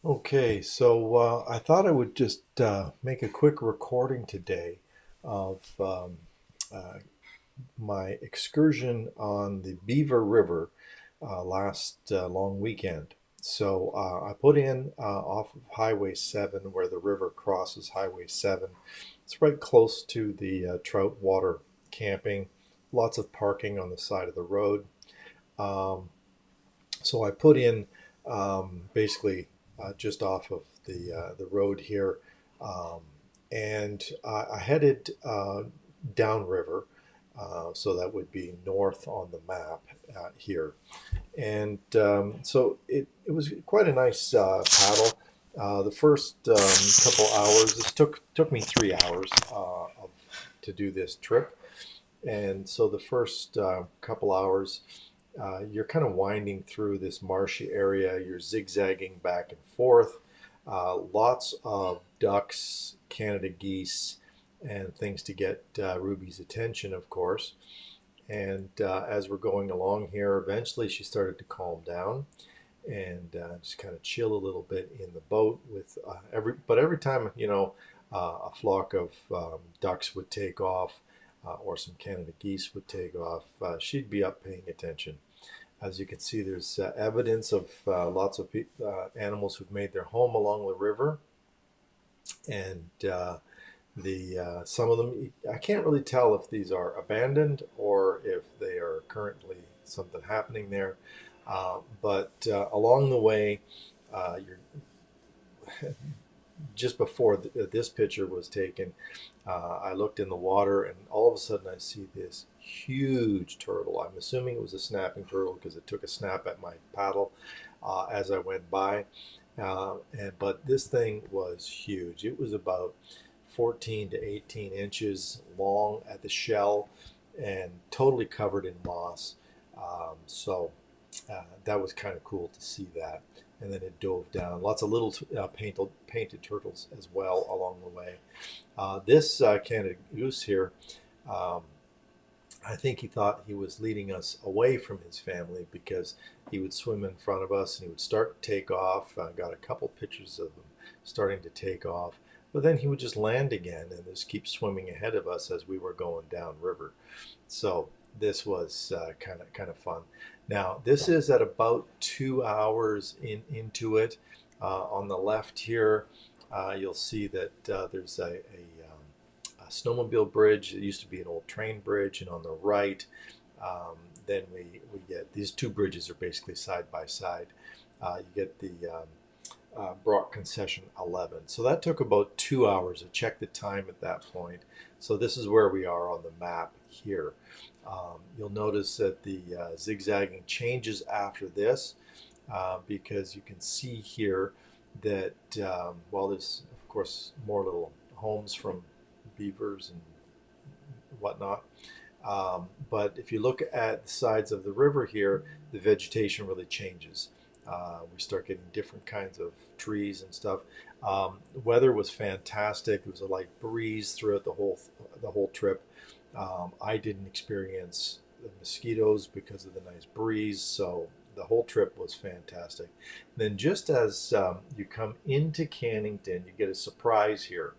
Okay, so I thought I would just make a quick recording today of uh, my excursion on the Beaver River last long weekend. So I put in off of Highway 7 where the river crosses Highway 7. It's right close to the trout water camping, lots of parking on the side of the road. Um, so I put in basically just off of the road here, um, and I headed downriver, so that would be north on the map here. And so it was quite a nice paddle. The first couple hours, this took me 3 hours to do this trip, and so the first couple hours, you're kind of winding through this marshy area. You're zigzagging back and forth. Lots of ducks, Canada geese, and things to get Ruby's attention, of course. And as we're going along here, eventually she started to calm down and just kind of chill a little bit in the boat with every time a flock of ducks would take off or some Canada geese would take off, she'd be up paying attention. As you can see, there's evidence of lots of animals who've made their home along the river, and the some of them I can't really tell if these are abandoned or if they are currently something happening there. But along the way, you're just before this picture was taken, I looked in the water and all of a sudden I see this huge turtle. I'm assuming it was a snapping turtle because it took a snap at my paddle as I went by. But this thing was huge. It was about 14 to 18 inches long at the shell and totally covered in moss. That was kind of cool to see that. And then it dove down. Lots of little painted turtles as well along the way. This Canada goose here, um, I think he thought he was leading us away from his family because he would swim in front of us and he would start to take off. I got a couple pictures of him starting to take off, but then he would just land again and just keep swimming ahead of us as we were going downriver. So this was kind of fun. Now this is at about 2 hours into it. On the left here, you'll see that there's a snowmobile bridge. It used to be an old train bridge, and on the right, then we get these two bridges are basically side by side. You get the Brock Concession 11. So that took about 2 hours. I checked the time at that point. So this is where we are on the map here. You'll notice that the zigzagging changes after this because you can see here that while there's of course more little homes from beavers and whatnot. But if you look at the sides of the river here, the vegetation really changes. We start getting different kinds of trees and stuff. The weather was fantastic. It was a light breeze throughout the whole trip. I didn't experience the mosquitoes because of the nice breeze, so the whole trip was fantastic. Then just as you come into Cannington, you get a surprise here.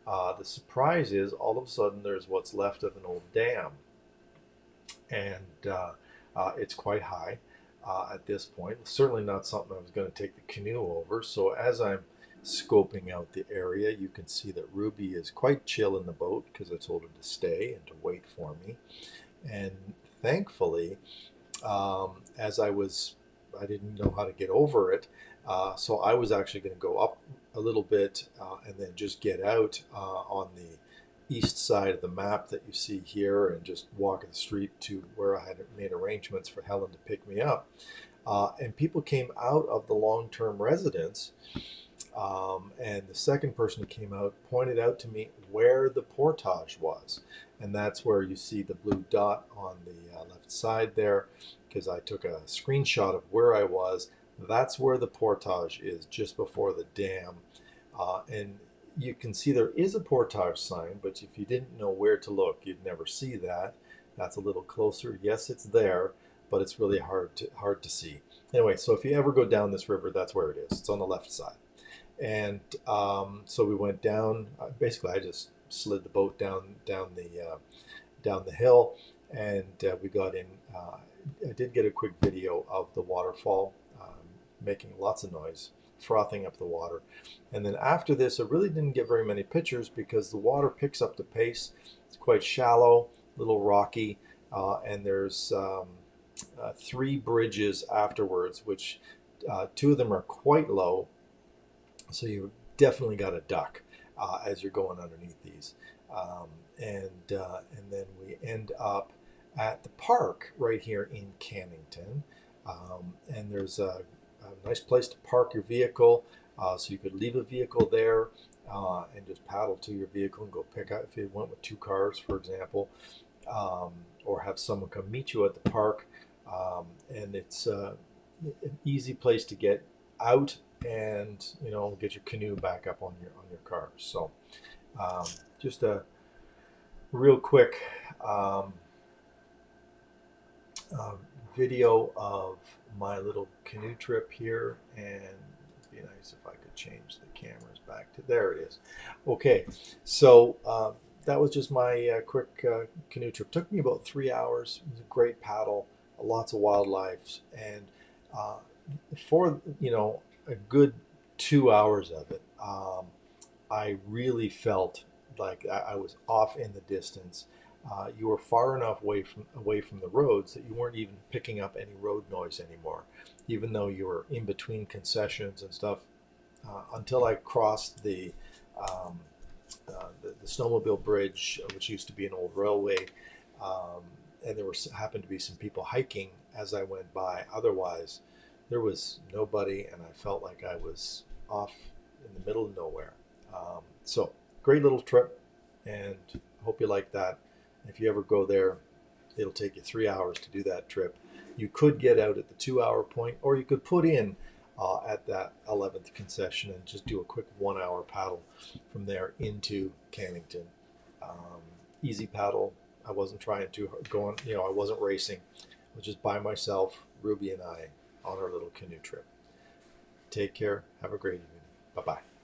The surprise is all of a sudden there's what's left of an old dam, and it's quite high at this point. Certainly not something I was going to take the canoe over. So as I'm scoping out the area, you can see that Ruby is quite chill in the boat because I told her to stay and to wait for me. And thankfully, as I didn't know how to get over it. So I was actually going to go up a little bit and then just get out on the east side of the map that you see here and just walk the street to where I had made arrangements for Helen to pick me up. And people came out of the long-term residence, and the second person who came out pointed out to me where the portage was. And that's where you see the blue dot on the left side there, because I took a screenshot of where I was. That's where the portage is, just before the dam. And you can see there is a portage sign, but if you didn't know where to look, you'd never see that. That's a little closer. Yes, it's there, but it's really hard to see. Anyway, so if you ever go down this river, that's where it is. It's on the left side. And so we went down. Basically, I just slid the boat down the hill, and we got in. I did get a quick video of the waterfall making lots of noise, frothing up the water. And then after this, I really didn't get very many pictures because the water picks up the pace. It's quite shallow, a little rocky, and there's 3 bridges afterwards, which 2 of them are quite low, so you definitely got to duck as you're going underneath these. And then we end up at the park right here in Cannington. And there's a nice place to park your vehicle. So you could leave a vehicle there and just paddle to your vehicle and go pick up if you went with 2 cars, for example, or have someone come meet you at the park. And it's an easy place to get out and get your canoe back up on your car. So just a real quick video of my little canoe trip here, and it'd be nice if I could change the cameras back to there. It is. Okay, so that was just my quick canoe trip. Took me about 3 hours. It was a great paddle, lots of wildlife, and for a good 2 hours of it, I really felt like I was off in the distance. You were far enough away from the roads that you weren't even picking up any road noise anymore, even though you were in between concessions and stuff. Until I crossed the snowmobile bridge, which used to be an old railway, and there happened to be some people hiking as I went by. Otherwise, there was nobody, and I felt like I was off in the middle of nowhere. So great little trip, and hope you like that. If you ever go there, it'll take you 3 hours to do that trip. You could get out at the 2-hour point, or you could put in at that 11th concession and just do a quick 1-hour paddle from there into Cannington. Easy paddle. I wasn't trying to go on, I wasn't racing. I was just by myself, Ruby and I, on our little canoe trip. Take care. Have a great evening. Bye-bye.